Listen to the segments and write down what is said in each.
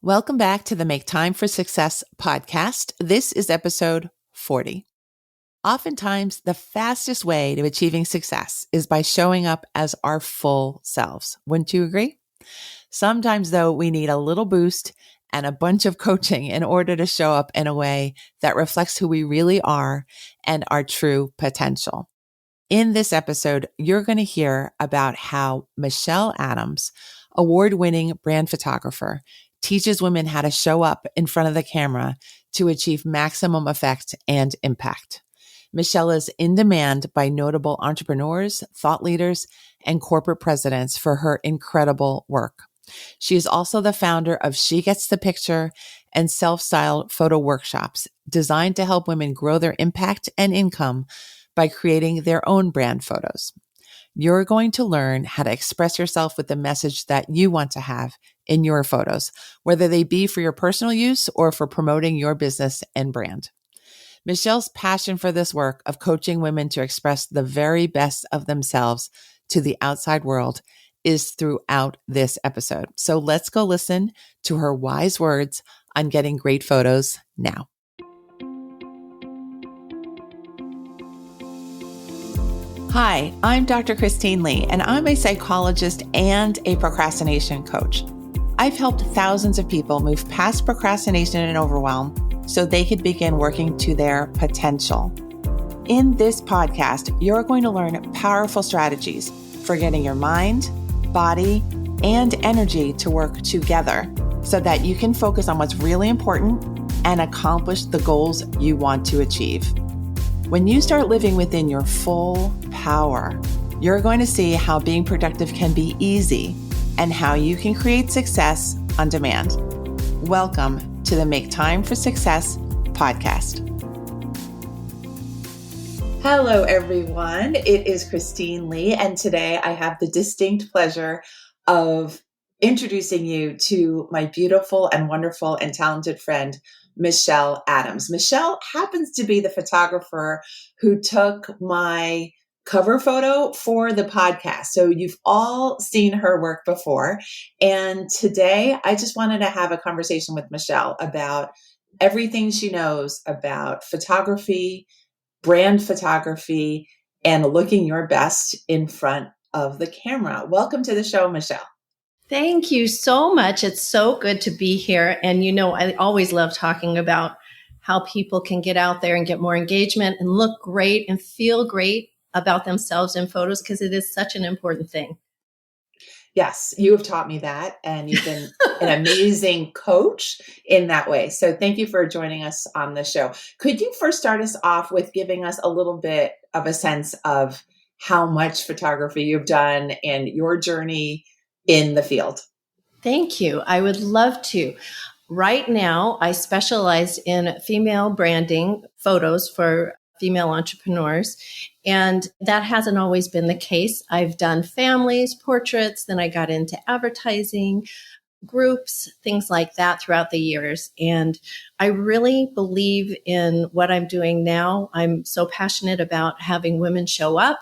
Welcome back to the Make Time for Success podcast. This is episode 40. Oftentimes, the fastest way to achieving success is by showing up as our full selves. Wouldn't you agree? Sometimes, though, we need a little boost and a bunch of coaching in order to show up in a way that reflects who we really are and our true potential. In this episode, you're going to hear about how Michelle Adams, award-winning brand photographer, teaches women how to show up in front of the camera to achieve maximum effect and impact. Michelle is in demand by notable entrepreneurs, thought leaders, and corporate presidents for her incredible work. She is also the founder of She Gets the Picture and self-styled photo workshops designed to help women grow their impact and income by creating their own brand photos. You're going to learn how to express yourself with the message that you want to have in your photos, whether they be for your personal use or for promoting your business and brand. Michelle's passion for this work of coaching women to express the very best of themselves to the outside world is throughout this episode. So let's go listen to her wise words on getting great photos now. Hi, I'm Dr. Christine Lee, and I'm a psychologist and a procrastination coach. I've helped thousands of people move past procrastination and overwhelm so they could begin working to their potential. In this podcast, you're going to learn powerful strategies for getting your mind, body, and energy to work together so that you can focus on what's really important and accomplish the goals you want to achieve. When you start living within your full power, you're going to see how being productive can be easy and how you can create success on demand. Welcome to the Make Time for Success podcast. Hello, everyone. It is Christine Lee, and today I have the distinct pleasure of introducing you to my beautiful and wonderful and talented friend, Michelle Adams. Michelle happens to be the photographer who took my cover photo for the podcast. So you've all seen her work before. And today I just wanted to have a conversation with Michelle about everything she knows about photography, brand photography, and looking your best in front of the camera. Welcome to the show, Michelle. Thank you so much. It's so good to be here. And I always love talking about how people can get out there and get more engagement and look great and feel great about themselves in photos because it is such an important thing. Yes, you have taught me that, and you've been an amazing coach in that way. So thank you for joining us on the show. Could you first start us off with giving us a little bit of a sense of how much photography you've done and your journey in the field? Thank you. I would love to. Right now, I specialize in female branding photos for female entrepreneurs. And that hasn't always been the case. I've done families, portraits, then I got into advertising, groups, things like that throughout the years. And I really believe in what I'm doing now. I'm so passionate about having women show up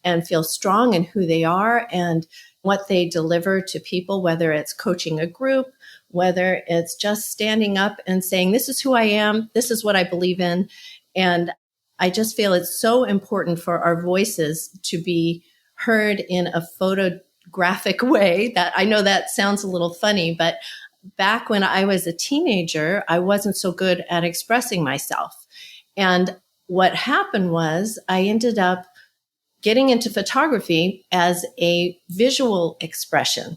and feel strong in who they are and what they deliver to people, whether it's coaching a group, whether it's just standing up and saying, this is who I am, this is what I believe in. And I just feel it's so important for our voices to be heard in a photographic way. That I know that sounds a little funny, but back when I was a teenager, I wasn't so good at expressing myself. And what happened was I ended up getting into photography as a visual expression.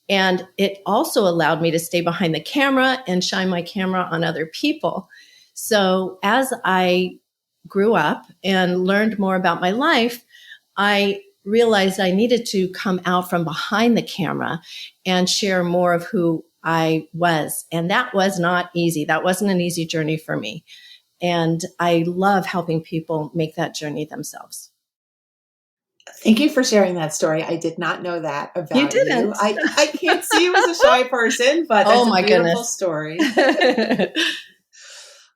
And it also allowed me to stay behind the camera and shine my camera on other people. So as I grew up and learned more about my life, I realized I needed to come out from behind the camera and share more of who I was. And that was not easy. That wasn't an easy journey for me. And I love helping people make that journey themselves. Thank you for sharing that story. I did not know that about You didn't. I can't see you as a shy person, but that's a beautiful story.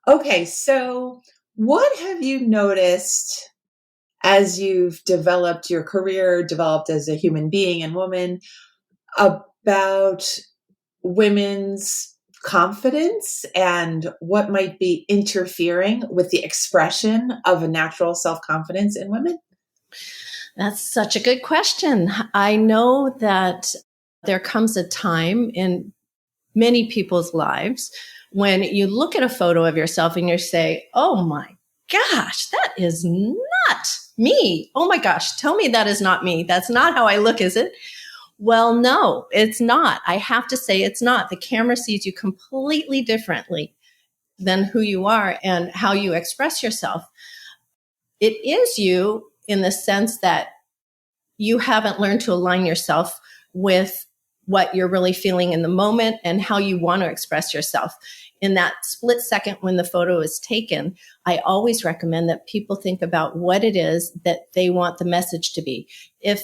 Okay, so what have you noticed as you've developed your career, developed as a human being and woman, about women's confidence and what might be interfering with the expression of a natural self-confidence in women? That's such a good question. I know that there comes a time in many people's lives when you look at a photo of yourself and you say, oh my gosh, that is not me. Oh my gosh, tell me that is not me. That's not how I look, is it? Well, no, it's not. I have to say it's not. The camera sees you completely differently than who you are and how you express yourself. It is you in the sense that you haven't learned to align yourself with what you're really feeling in the moment and how you want to express yourself. In that split second when the photo is taken, I always recommend that people think about what it is that they want the message to be. If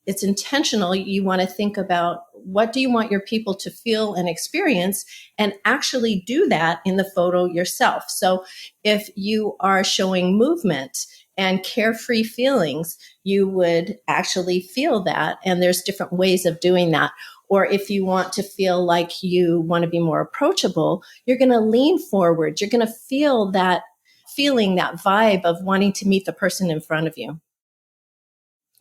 it's intentional, you want to think about what do you want your people to feel and experience and actually do that in the photo yourself. So if you are showing movement and carefree feelings, you would actually feel that. And there's different ways of doing that. Or if you want to feel like you want to be more approachable, you're going to lean forward. You're going to feel that feeling, that vibe of wanting to meet the person in front of you,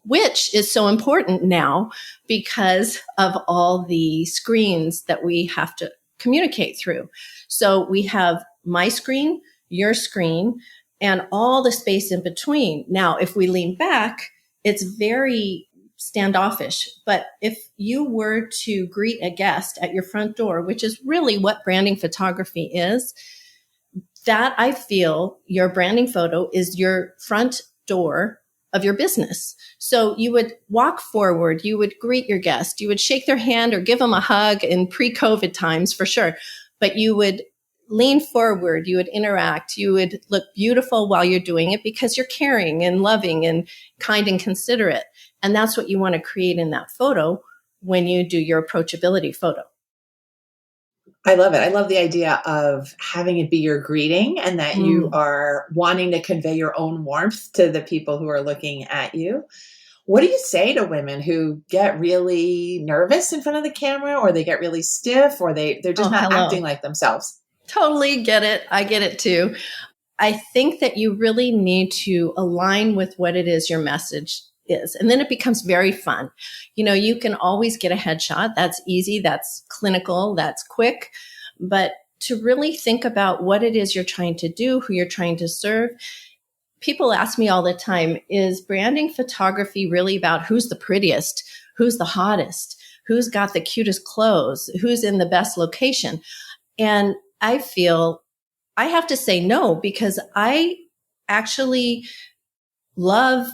which is so important now because of all the screens that we have to communicate through. So we have my screen, your screen, and all the space in between. Now, if we lean back, it's very standoffish. But if you were to greet a guest at your front door, which is really what branding photography is, that I feel your branding photo is your front door of your business. So you would walk forward, you would greet your guest, you would shake their hand or give them a hug in pre-COVID times for sure, but you would lean forward, you would interact, you would look beautiful while you're doing it because you're caring and loving and kind and considerate. And that's what you want to create in that photo when you do your approachability photo. I love it. I love the idea of having it be your greeting and that you are wanting to convey your own warmth to the people who are looking at you. What do you say to women who get really nervous in front of the camera, or they get really stiff, or they're just not acting like themselves? Totally get it. I get it too. I think that you really need to align with what it is your message is. And then it becomes very fun. You know, you can always get a headshot. That's easy. That's clinical. That's quick. But to really think about what it is you're trying to do, who you're trying to serve. People ask me all the time, is branding photography really about who's the prettiest, who's the hottest, who's got the cutest clothes, who's in the best location? And I feel I have to say no, because I actually love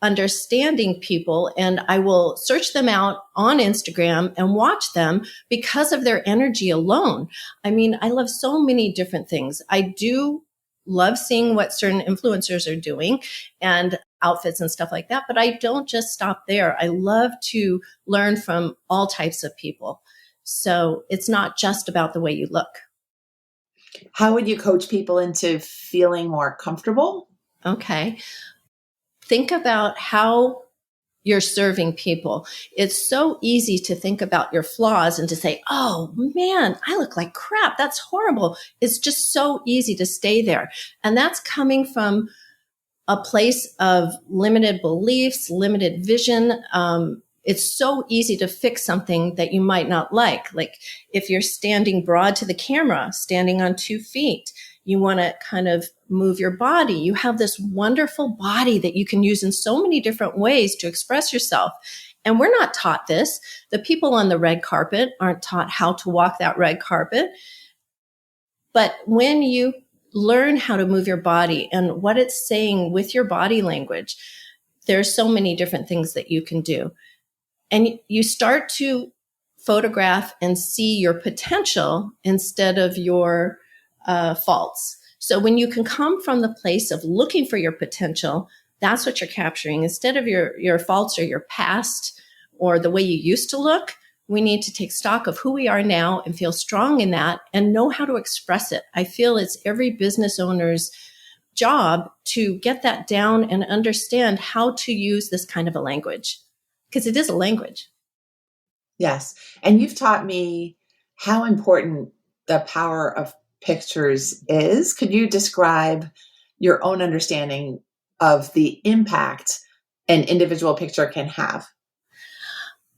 understanding people, and I will search them out on Instagram and watch them because of their energy alone. I mean, I love so many different things. I do love seeing what certain influencers are doing and outfits and stuff like that, but I don't just stop there. I love to learn from all types of people. So it's not just about the way you look. How would you coach people into feeling more comfortable? Okay. Think about how you're serving people. It's so easy to think about your flaws and to say, oh man, I look like crap. That's horrible. It's just so easy to stay there. And that's coming from a place of limited beliefs, limited vision. It's so easy to fix something that you might not like. Like if you're standing broad to the camera, standing on 2 feet, you want to kind of move your body. You have this wonderful body that you can use in so many different ways to express yourself. And we're not taught this. The people on the red carpet aren't taught how to walk that red carpet. But when you learn how to move your body and what it's saying with your body language, there's so many different things that you can do. And you start to photograph and see your potential instead of your faults. So when you can come from the place of looking for your potential, that's what you're capturing. Instead of your faults or your past or the way you used to look, we need to take stock of who we are now and feel strong in that and know how to express it. I feel it's every business owner's job to get that down and understand how to use this kind of a language, because it is a language. Yes. And you've taught me how important the power of pictures is. Could you describe your own understanding of the impact an individual picture can have?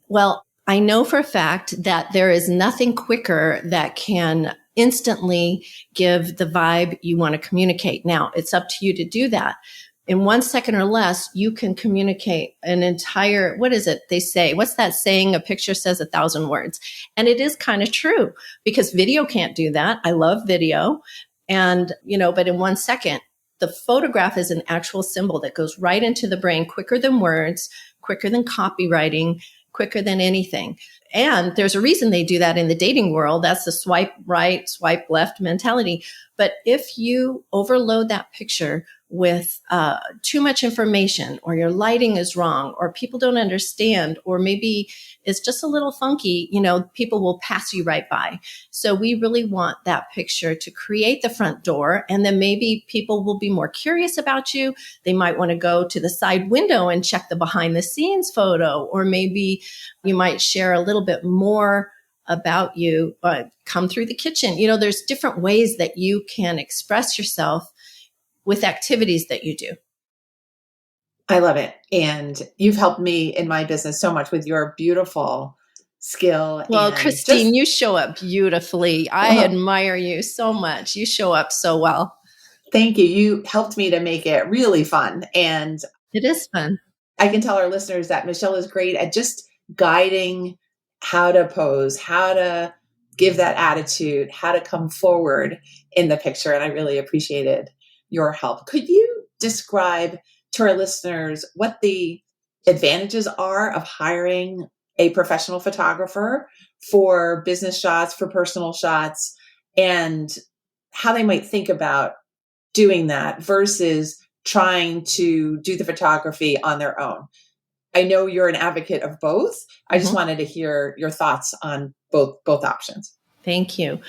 Well, I know for a fact that there is nothing quicker that can instantly give the vibe you want to communicate. Now, it's up to you to do that. In 1 second or less, you can communicate an entire, what is it they say? What's that saying? A picture says 1,000 words. And it is kind of true because video can't do that. I love video. And, but in 1 second, the photograph is an actual symbol that goes right into the brain quicker than words, quicker than copywriting, quicker than anything. And there's a reason they do that in the dating world. That's the swipe right, swipe left mentality. But if you overload that picture with too much information, or your lighting is wrong, or people don't understand, or maybe it's just a little funky, people will pass you right by. So we really want that picture to create the front door. And then maybe people will be more curious about you. They might want to go to the side window and check the behind the scenes photo, or maybe you might share a little bit more about you, come through the kitchen. There's different ways that you can express yourself with activities that you do. I love it. And you've helped me in my business so much with your beautiful skill. Well, Christine, you show up beautifully. I admire you so much. You show up so well. Thank you. You helped me to make it really fun. And it is fun. I can tell our listeners that Michelle is great at just guiding how to pose, how to give that attitude, how to come forward in the picture. And I really appreciated your help. Could you describe to our listeners what the advantages are of hiring a professional photographer for business shots, for personal shots, and how they might think about doing that versus trying to do the photography on their own? I know you're an advocate of both. I just wanted to hear your thoughts on both options. Thank you.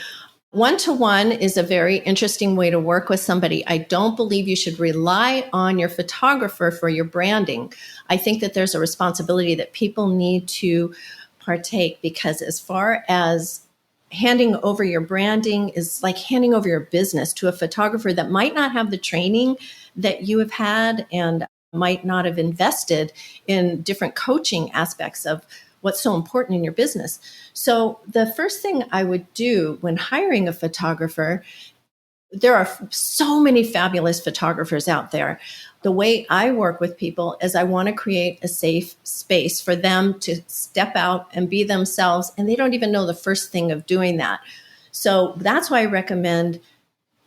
One-to-one is a very interesting way to work with somebody. I don't believe you should rely on your photographer for your branding. I think that there's a responsibility that people need to partake, because as far as handing over your branding is like handing over your business to a photographer that might not have the training that you have had and might not have invested in different coaching aspects of what's so important in your business. So the first thing I would do when hiring a photographer, there are so many fabulous photographers out there. The way I work with people is I want to create a safe space for them to step out and be themselves, and they don't even know the first thing of doing that. So that's why I recommend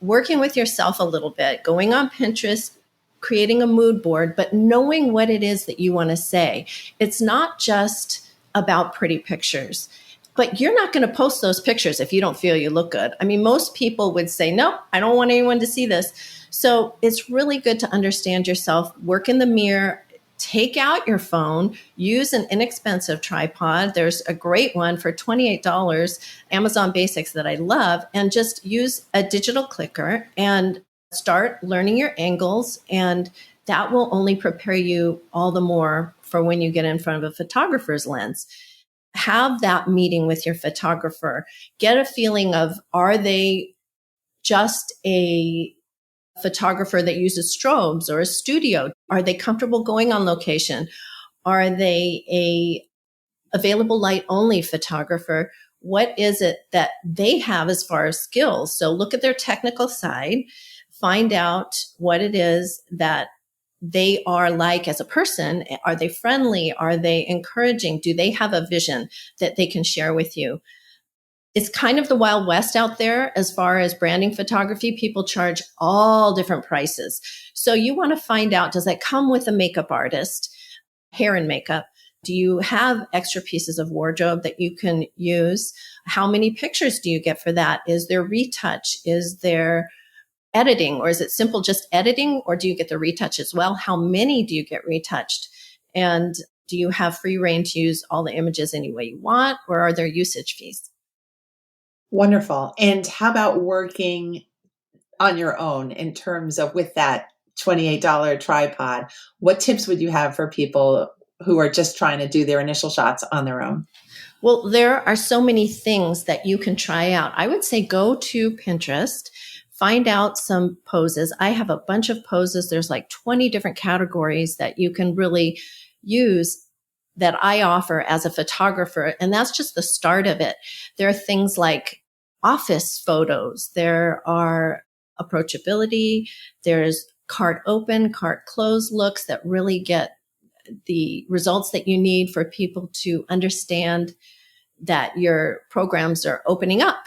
working with yourself a little bit, going on Pinterest, creating a mood board, but knowing what it is that you want to say. It's not just about pretty pictures, but you're not going to post those pictures if you don't feel you look good. I mean, most people would say, no, I don't want anyone to see this. So it's really good to understand yourself, work in the mirror, take out your phone, use an inexpensive tripod. There's a great one for $28, Amazon Basics, that I love, and just use a digital clicker and start learning your angles, and that will only prepare you all the more for when you get in front of a photographer's lens. Have that meeting with your photographer. Get a feeling of, are they just a photographer that uses strobes or a studio? Are they comfortable going on location? Are they a available light only photographer? What is it that they have as far as skills? So look at their technical side, find out what it is that they are like as a person. Are they friendly? Are they encouraging? Do they have a vision that they can share with you? It's kind of the Wild West out there as far as branding photography. People charge all different prices. So you want to find out, does that come with a makeup artist, hair and makeup? Do you have extra pieces of wardrobe that you can use? How many pictures do you get for that? Is there retouch? Is there editing, or is it simple just editing, or do you get the retouch as well? How many do you get retouched? And do you have free reign to use all the images any way you want, or are there usage fees? Wonderful. And how about working on your own in terms of with that $28 tripod? What tips would you have for people who are just trying to do their initial shots on their own? Well, there are so many things that you can try out. I would say go to Pinterest, find out some poses. I have a bunch of poses. There's like 20 different categories that you can really use that I offer as a photographer. And that's just the start of it. There are things like office photos. There are approachability. There's cart open, cart close looks that really get the results that you need for people to understand that your programs are opening up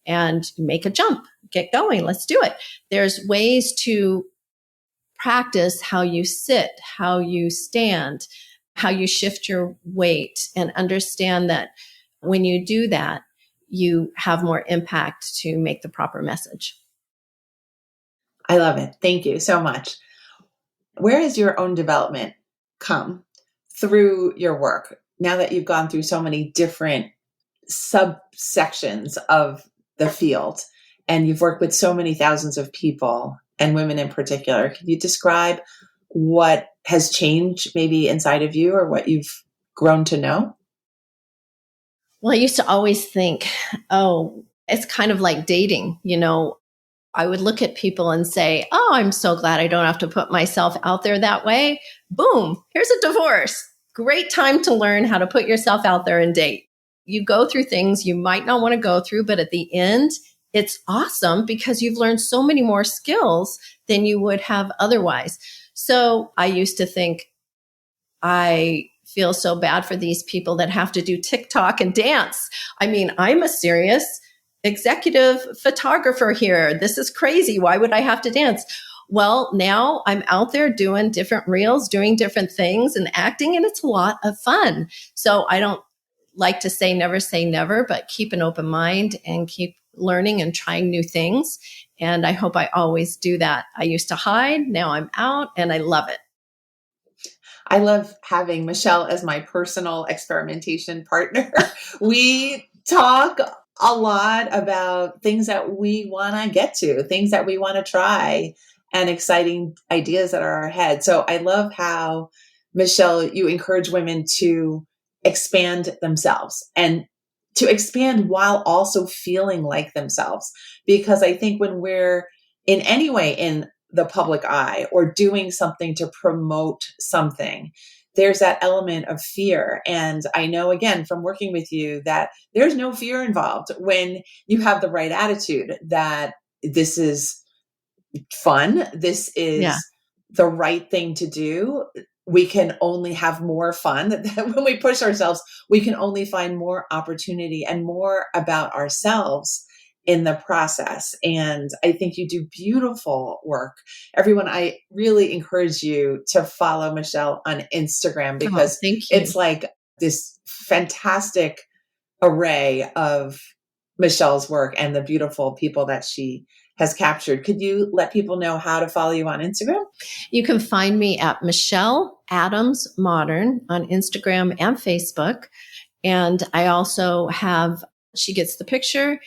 and make a jump, get going, let's do it. There's ways to practice how you sit, how you stand, how you shift your weight, and understand that when you do that, you have more impact to make the proper message. I love it. Thank you so much. Where has your own development come through your work now that you've gone through so many different subsections of the field and you've worked with so many thousands of people and women in particular? Can you describe what has changed maybe inside of you or what you've grown to know? Well, I used to always think, oh, it's kind of like dating. I would look at people and say, oh, I'm so glad I don't have to put myself out there that way. Boom, here's a divorce. Great time to learn how to put yourself out there and date. You go through things you might not want to go through, but at the end, it's awesome because you've learned so many more skills than you would have otherwise. So I used to think, I feel so bad for these people that have to do TikTok and dance. I mean, I'm a serious executive photographer here. This is crazy. Why would I have to dance? Well, now I'm out there doing different reels, doing different things and acting, and it's a lot of fun. So I don't like to say never, but keep an open mind and keep learning and trying new things. And I hope I always do that. I used to hide. Now I'm out and I love it. I love having Michelle as my personal experimentation partner. We talk a lot about things that we want to get to, things that we want to try, and exciting ideas that are ahead. So I love how, Michelle, you encourage women to expand themselves and to expand while also feeling like themselves. Because I think when we're in any way in the public eye or doing something to promote something, there's that element of fear. And I know, again, from working with you, that there's no fear involved when you have the right attitude, that this is fun. This is the right thing to do. We can only have more fun. When we push ourselves, we can only find more opportunity and more about ourselves in the process. And I think you do beautiful work. Everyone, I really encourage you to follow Michelle on Instagram because it's like this fantastic array of Michelle's work and the beautiful people that she has captured. Could you let people know how to follow you on Instagram? You can find me at Michelle Adams Modern on Instagram and Facebook. And I also have She Gets the Picture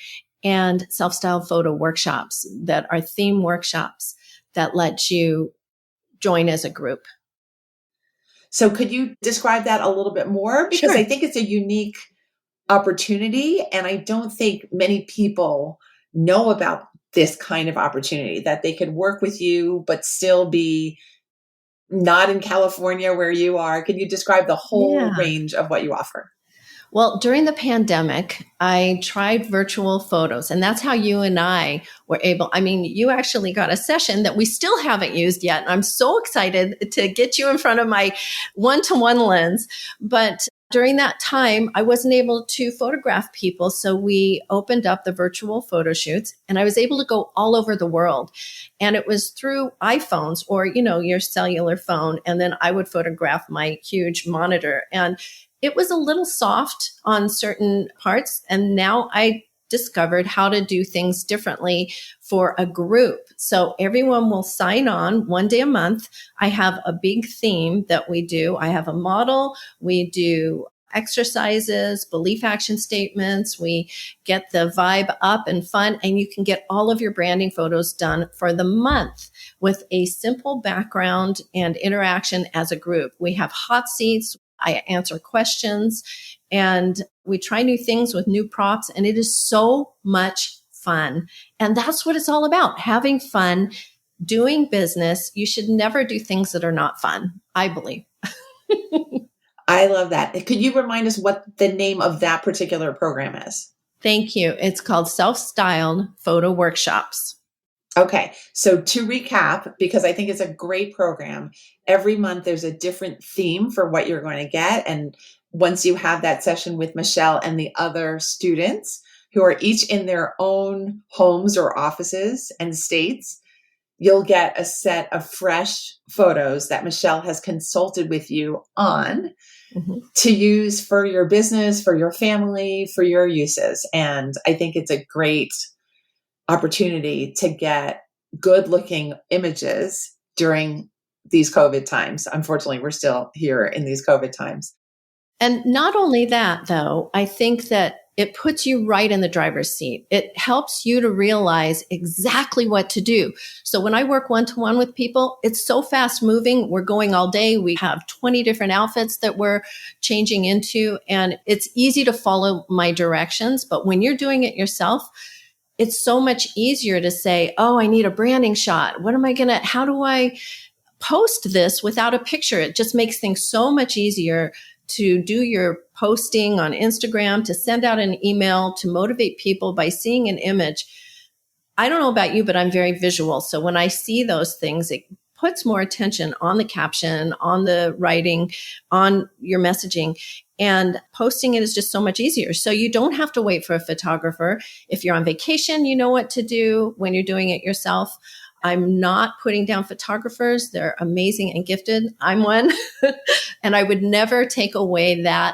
and self-styled photo workshops that are theme workshops that let you join as a group. So could you describe that a little bit more? Because Sure. I think it's a unique opportunity. And I don't think many people know about this kind of opportunity, that they could work with you, but still be not in California where you are. Can you describe the whole range of what you offer? Well, during the pandemic, I tried virtual photos, and that's how you and I were able. I mean, you actually got a session that we still haven't used yet. And I'm so excited to get you in front of my one-to-one lens. But during that time, I wasn't able to photograph people. So we opened up the virtual photo shoots, and I was able to go all over the world. And it was through iPhones or, your cellular phone. And then I would photograph my huge monitor. And it was a little soft on certain parts. And now I discovered how to do things differently for a group. So everyone will sign on one day a month. I have a big theme that we do. I have a model. We do exercises, belief action statements. We get the vibe up and fun, and you can get all of your branding photos done for the month with a simple background and interaction as a group. We have hot seats. I answer questions, and we try new things with new props, and it is so much fun. And that's what it's all about, having fun, doing business. You should never do things that are not fun, I believe. I love that. Could you remind us what the name of that particular program is? Thank you. It's called Self-Styled Photo Workshops. Okay. So to recap, because I think it's a great program, every month there's a different theme for what you're going to get. And once you have that session with Michelle and the other students who are each in their own homes or offices and states, you'll get a set of fresh photos that Michelle has consulted with you on to use for your business, for your family, for your uses. And I think it's a great opportunity to get good looking images during these COVID times. Unfortunately, we're still here in these COVID times. And not only that, though, I think that it puts you right in the driver's seat. It helps you to realize exactly what to do. So when I work one-to-one with people, it's so fast moving. We're going all day. We have 20 different outfits that we're changing into, and it's easy to follow my directions. But when you're doing it yourself, it's so much easier to say, oh, I need a branding shot. How do I post this without a picture? It just makes things so much easier to do your posting on Instagram, to send out an email, to motivate people by seeing an image. I don't know about you, but I'm very visual. So when I see those things, it puts more attention on the caption, on the writing, on your messaging. And posting it is just so much easier. So you don't have to wait for a photographer. If you're on vacation, you know what to do when you're doing it yourself. I'm not putting down photographers. They're amazing and gifted. I'm one. And I would never take away that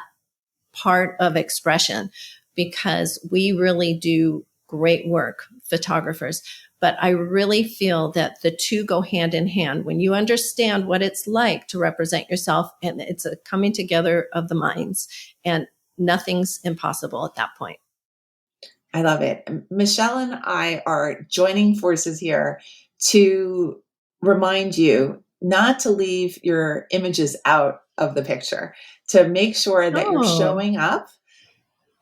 part of expression, because we really do great work, photographers. But I really feel that the two go hand in hand. When you understand what it's like to represent yourself, and it's a coming together of the minds, and nothing's impossible at that point. I love it. Michelle and I are joining forces here to remind you not to leave your images out of the picture, to make sure that you're showing up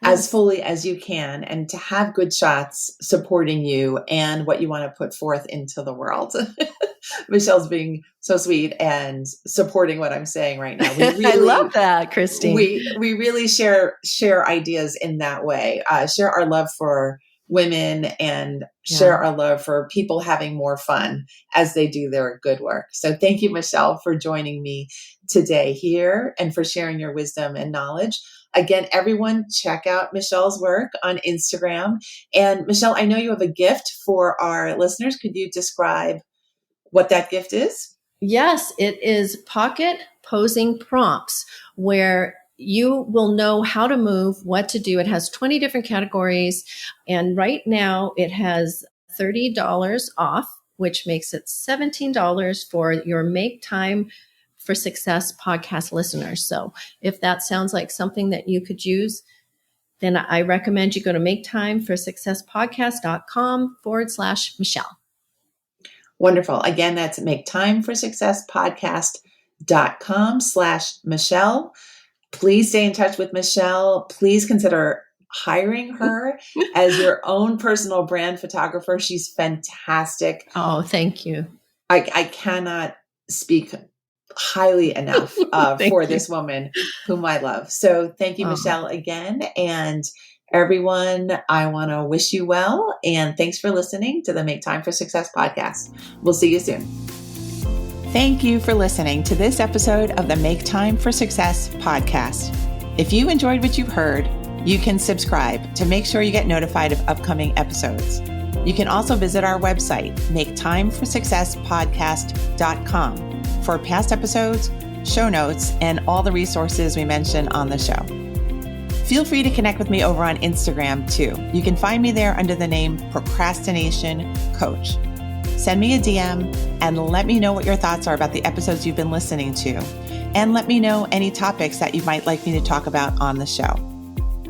as fully as you can, and to have good shots supporting you and what you want to put forth into the world. Michelle's being so sweet and supporting what I'm saying right now. I love that, Christine. We really share ideas in that way, share our love for women and share our love for people having more fun as they do their good work. So thank you, Michelle, for joining me today here and for sharing your wisdom and knowledge. Again, everyone, check out Michelle's work on Instagram. And Michelle, I know you have a gift for our listeners. Could you describe what that gift is? Yes, it is pocket posing prompts, where you will know how to move, what to do. It has 20 different categories. And right now it has $30 off, which makes it $17 for your Make Time for Success podcast listeners. So if that sounds like something that you could use, then I recommend you go to maketimeforsuccesspodcast.com/Michelle. Wonderful. Again, that's maketimeforsuccesspodcast.com/Michelle. Please stay in touch with Michelle. Please consider hiring her as your own personal brand photographer. She's fantastic. Oh, thank you. I cannot speak highly enough for this woman whom I love. So thank you, Michelle, again. And everyone, I want to wish you well. And thanks for listening to the Make Time for Success podcast. We'll see you soon. Thank you for listening to this episode of the Make Time for Success podcast. If you enjoyed what you've heard, you can subscribe to make sure you get notified of upcoming episodes. You can also visit our website, maketimeforsuccesspodcast.com, for past episodes, show notes, and all the resources we mention on the show. Feel free to connect with me over on Instagram too. You can find me there under the name Procrastination Coach. Send me a DM and let me know what your thoughts are about the episodes you've been listening to. And let me know any topics that you might like me to talk about on the show.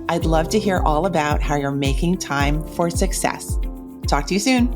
I'd love to hear all about how you're making time for success. Talk to you soon.